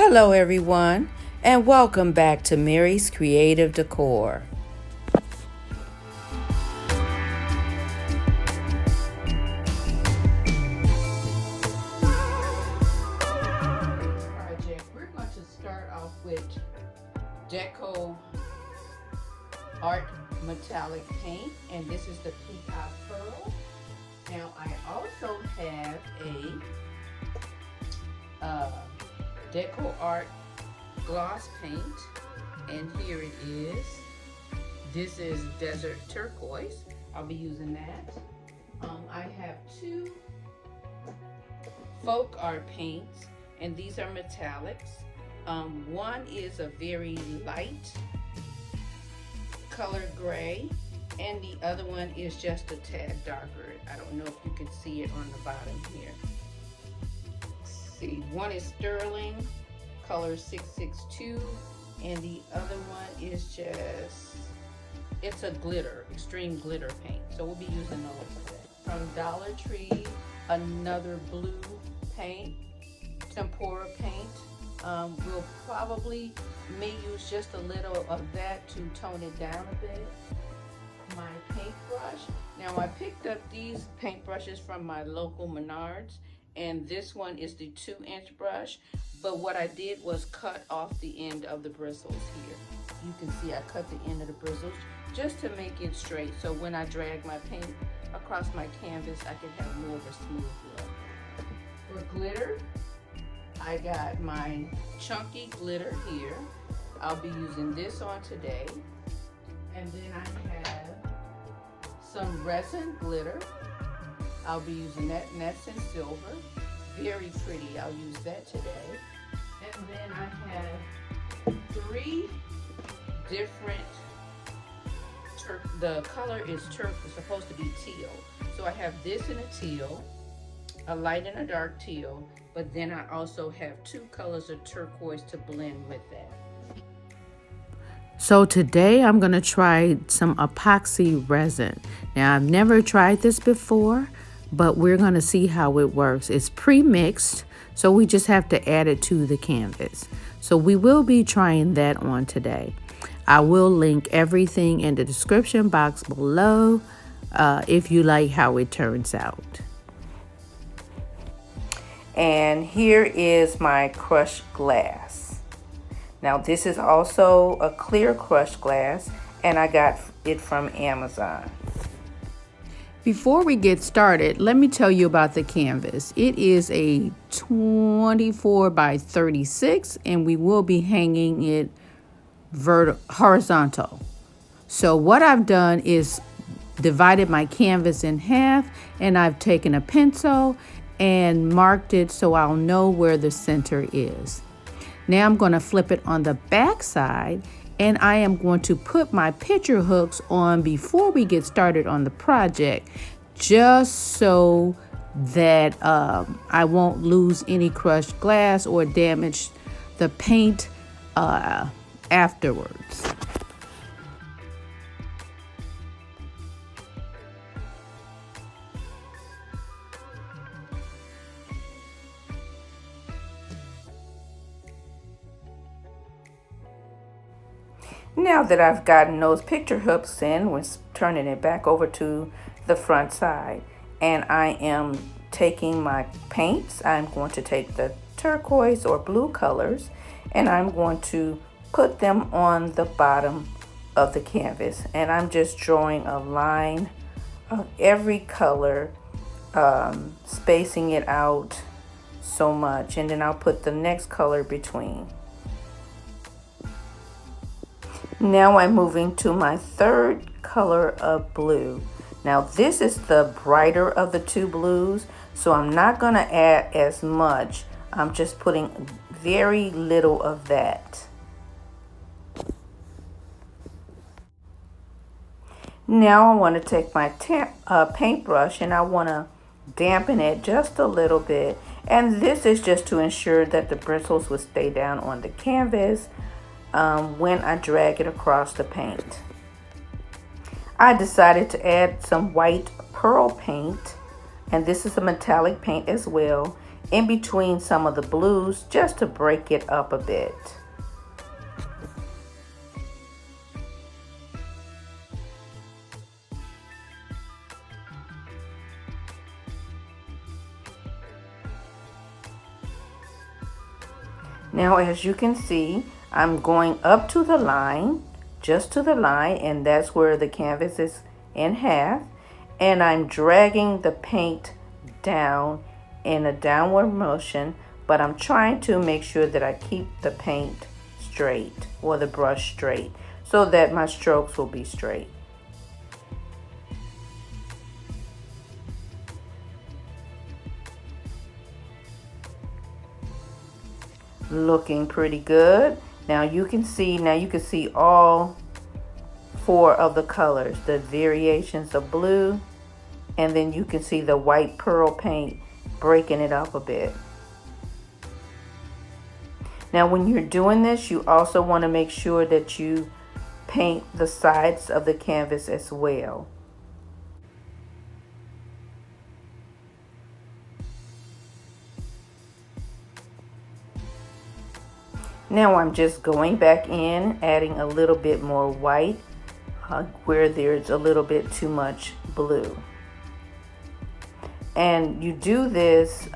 Hello everyone, and welcome back to Mary's Creative Decor. Project, we're going to start off with Deco Art Metallic Paint, and this is the Peacock Pearl. Now I also have a Deco Art Gloss Paint, and here it is. This is Desert Turquoise. I'll be using that. I have two Folk Art paints, and these are metallics. One is a very light color gray, and the other one is just a tad darker. I don't know if you can see it on the bottom here. See, one is sterling color 662, and the other one is just, it's a glitter, extreme glitter paint. So we'll be using those today. From Dollar Tree, another blue paint, tempera paint. We'll probably may use just a little of that to tone it down a bit. My paintbrush. Now I picked up these paintbrushes from my local Menards, and this one is the 2-inch brush, but what I did was cut off the end of the bristles here. You can see I cut the end of the bristles just to make it straight, so when I drag my paint across my canvas, I can have more of a smooth look. For glitter, I got my chunky glitter here. I'll be using this on today. And then I have some resin glitter. I'll be using that, and that's in silver. Very pretty. I'll use that today. And then I have 3 different, the color is turquoise, supposed to be teal. So I have this in a teal, a light and a dark teal, but then I also have 2 colors of turquoise to blend with that. So today I'm going to try some epoxy resin. Now I've never tried this before, but we're going to see how it works. It's pre-mixed, so we just have to add it to the canvas. So we will be trying that on today. I will link everything in the description box below if you like how it turns out. And here is my crushed glass. Now this is also a clear crushed glass, and I got it from Amazon. Before we get started, let me tell you about the canvas. It is a 24 by 36, and we will be hanging it horizontal. So what I've done is divided my canvas in half, and I've taken a pencil and marked it so I'll know where the center is. Now I'm going to flip it on the back side, and I am going to put my picture hooks on before we get started on the project, just so that I won't lose any crushed glass or damage the paint afterwards. Now that I've gotten those picture hooks in, we're turning it back over to the front side, and I am taking my paints. I'm going to take the turquoise or blue colors, and I'm going to put them on the bottom of the canvas, and I'm just drawing a line of every color, spacing it out so much, and then I'll put the next color between. Now I'm moving to my 3rd color of blue. Now this is the brighter of the 2 blues, so I'm not going to add as much. I'm just putting very little of that. Now I want to take my paintbrush, and I want to dampen it just a little bit. And this is just to ensure that the bristles will stay down on the canvas when I drag it across the paint. I decided to add some white pearl paint And this is a metallic paint as well, in between some of the blues, just to break it up a bit. Now, as you can see, I'm going up to the line, just to the line, and that's where the canvas is in half. And I'm dragging the paint down in a downward motion, but I'm trying to make sure that I keep the paint straight, or the brush straight, so that my strokes will be straight. Looking pretty good. Now you can see all 4 of the colors, the variations of blue, and then you can see the white pearl paint breaking it up a bit. Now when you're doing this, you also want to make sure that you paint the sides of the canvas as well. Now I'm just going back in, adding a little bit more white where there's a little bit too much blue. And you do this,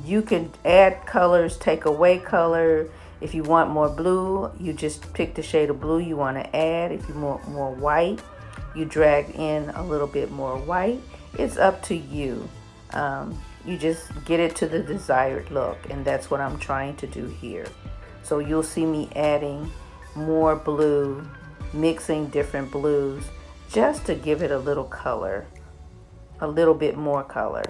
you can add colors, take away color. If you want more blue, you just pick the shade of blue you want to add. If you want more white, you drag in a little bit more white. It's up to you. You just get it to the desired look, and that's what I'm trying to do here. So you'll see me adding more blue, mixing different blues, just to give it a little color, a little bit more color.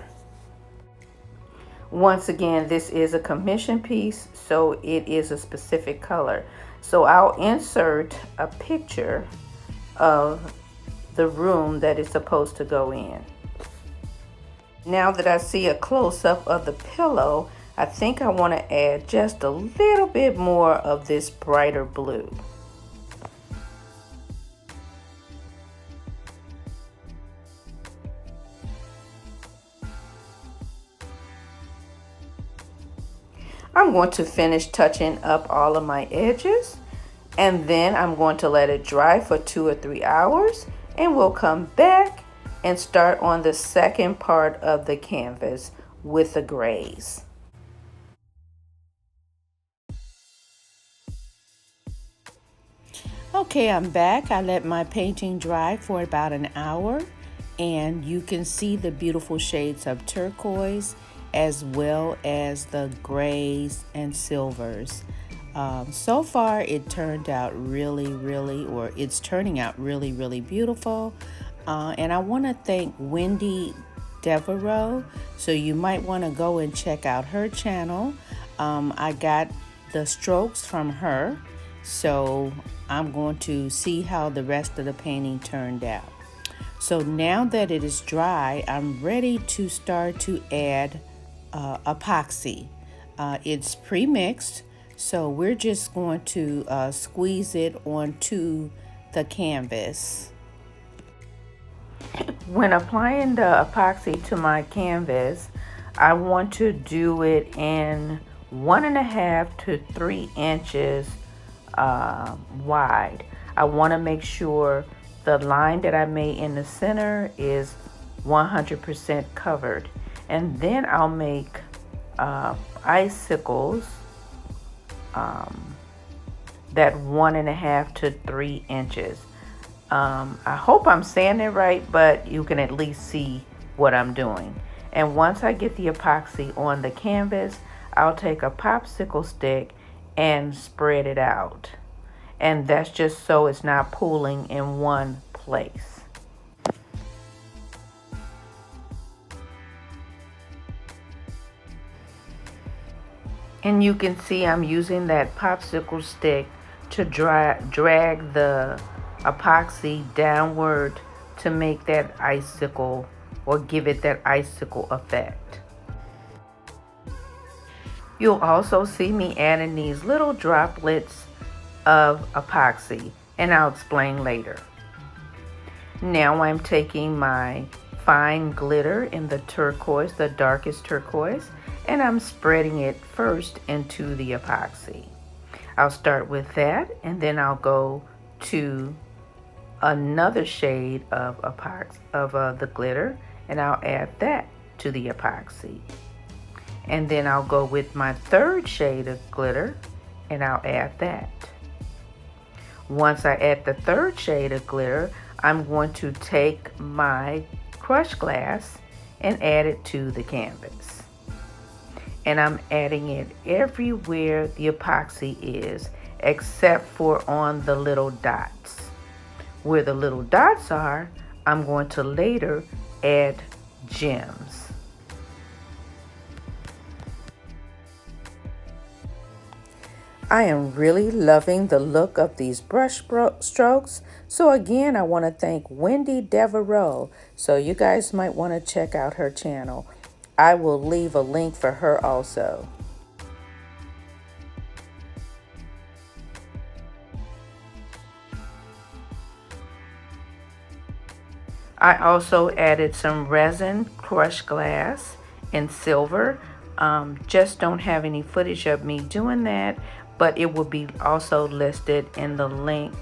Once again, this is a commission piece, so it is a specific color. So I'll insert a picture of the room that it's supposed to go in. Now that I see a close-up of the pillow, I think I want to add just a little bit more of this brighter blue. I'm going to finish touching up all of my edges, and then I'm going to let it dry for 2 or 3 hours, and we'll come back and start on the second part of the canvas with the grays. Okay, I'm back. I let my painting dry for about an hour, and you can see the beautiful shades of turquoise as well as the grays and silvers. So far it turned out it's turning out really beautiful. And I want to thank Wendy Devereaux, so you might want to go and check out her channel. I got the strokes from her, so I'm going to see how the rest of the painting turned out. So now that it is dry, I'm ready to start to add epoxy. It's pre-mixed, so we're just going to squeeze it onto the canvas. When applying the epoxy to my canvas, I want to do it in 1.5 to 3 inches wide. I want to make sure the line that I made in the center is 100% covered. And then I'll make icicles that 1.5 to 3 inches. I hope I'm saying it right, but you can at least see what I'm doing. And once I get the epoxy on the canvas, I'll take a popsicle stick and spread it out. And that's just so it's not pooling in one place. And you can see I'm using that popsicle stick to drag the epoxy downward to make that icicle, or give it that icicle effect. You'll also see me adding these little droplets of epoxy, and I'll explain later. Now I'm taking my fine glitter in the turquoise, the darkest turquoise, and I'm spreading it first into the epoxy. I'll start with that, and then I'll go to another shade of the glitter, and I'll add that to the epoxy. And then I'll go with my third shade of glitter, and I'll add that. Once I add the third shade of glitter, I'm going to take my crushed glass and add it to the canvas. And I'm adding it everywhere the epoxy is, except for on the little dots. Where the little dots are, I'm going to later add gems. I am really loving the look of these brush strokes. So again, I want to thank Wendy Devereaux. So you guys might want to check out her channel. I will leave a link for her also. I also added some resin crushed glass in silver. Just don't have any footage of me doing that, but it will be also listed in the link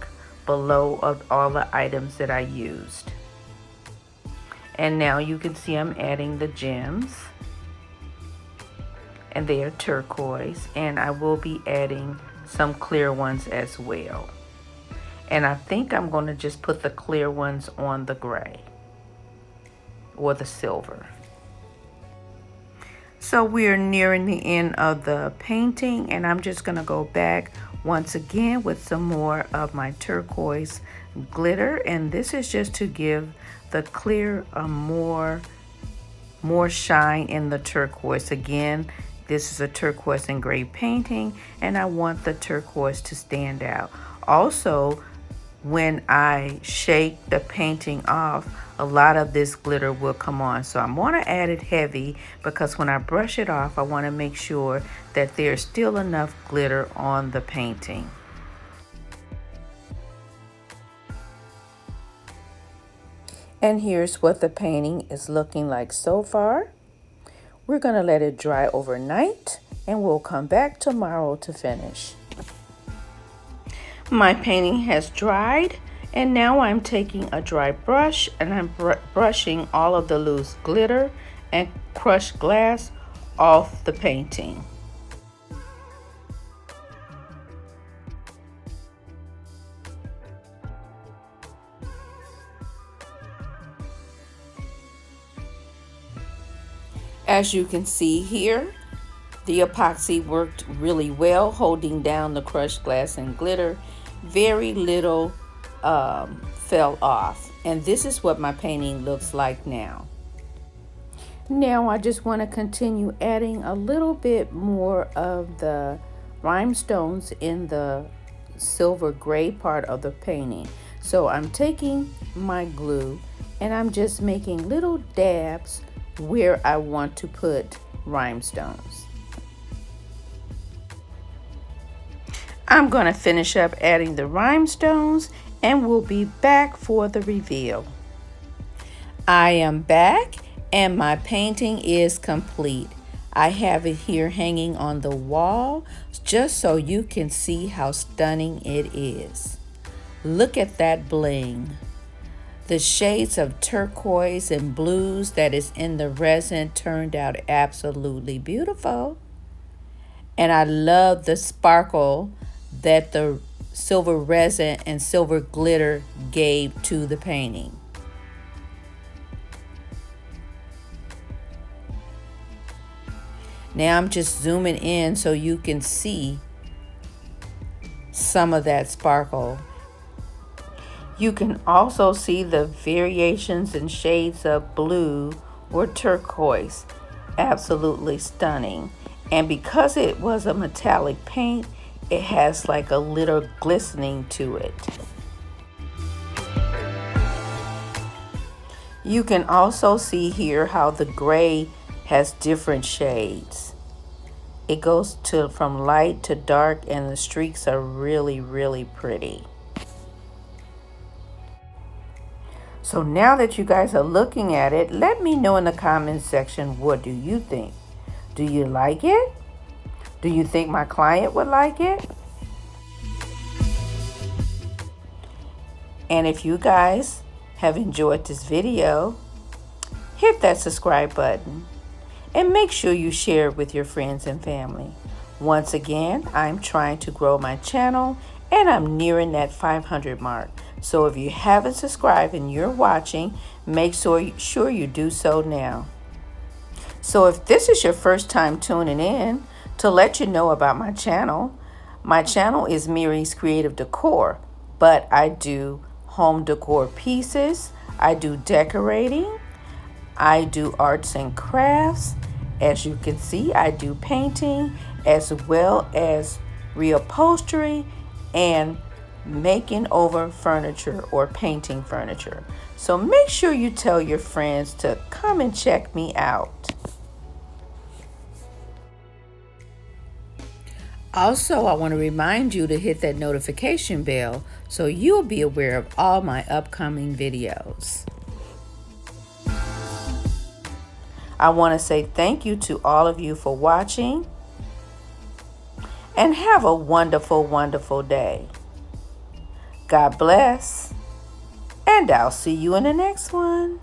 below of all the items that I used. And now you can see I'm adding the gems, and they are turquoise, and I will be adding some clear ones as well. And I think I'm going to just put the clear ones on the gray or the silver. So we're nearing the end of the painting, and I'm just going to go back once again with some more of my turquoise glitter, and this is just to give the clear a more shine in the turquoise. Again, this is a turquoise engraved painting, and I want the turquoise to stand out. Also, when I shake the painting off, a lot of this glitter will come on. So I'm going to add it heavy because when I brush it off, I want to make sure that there's still enough glitter on the painting. And here's what the painting is looking like so far. We're going to let it dry overnight, and we'll come back tomorrow to finish. My painting has dried, and now I'm taking a dry brush and I'm brushing all of the loose glitter and crushed glass off the painting. As you can see here, the epoxy worked really well, holding down the crushed glass and glitter. Very little fell off, and this is what my painting looks like now. Now I just want to continue adding a little bit more of the rhinestones in the silver gray part of the painting. So I'm taking my glue and I'm just making little dabs where I want to put rhinestones. I'm going to finish up adding the rhinestones, and we'll be back for the reveal. I am back, and my painting is complete. I have it here hanging on the wall just so you can see how stunning it is. Look at that bling. The shades of turquoise and blues that is in the resin turned out absolutely beautiful. And I love the sparkle that the silver resin and silver glitter gave to the painting. Now I'm just zooming in so you can see some of that sparkle. You can also see the variations in shades of blue or turquoise. Absolutely stunning. And because it was a metallic paint, it has like a little glistening to it. You can also see here how the gray has different shades. It goes from light to dark, and the streaks are really, really pretty. So now that you guys are looking at it, let me know in the comments section, what do you think? Do you like it? Do you think my client would like it? And if you guys have enjoyed this video, hit that subscribe button and make sure you share it with your friends and family. Once again, I'm trying to grow my channel and I'm nearing that 500 mark. So if you haven't subscribed and you're watching, make sure you do so now. So if this is your first time tuning in, to let you know about my channel is Miri's Creative Decor, but I do home decor pieces, I do decorating, I do arts and crafts. As you can see, I do painting as well as reupholstery and making over furniture or painting furniture. So make sure you tell your friends to come and check me out. Also, I want to remind you to hit that notification bell so you'll be aware of all my upcoming videos. I want to say thank you to all of you for watching and have a wonderful, wonderful day. God bless, and I'll see you in the next one.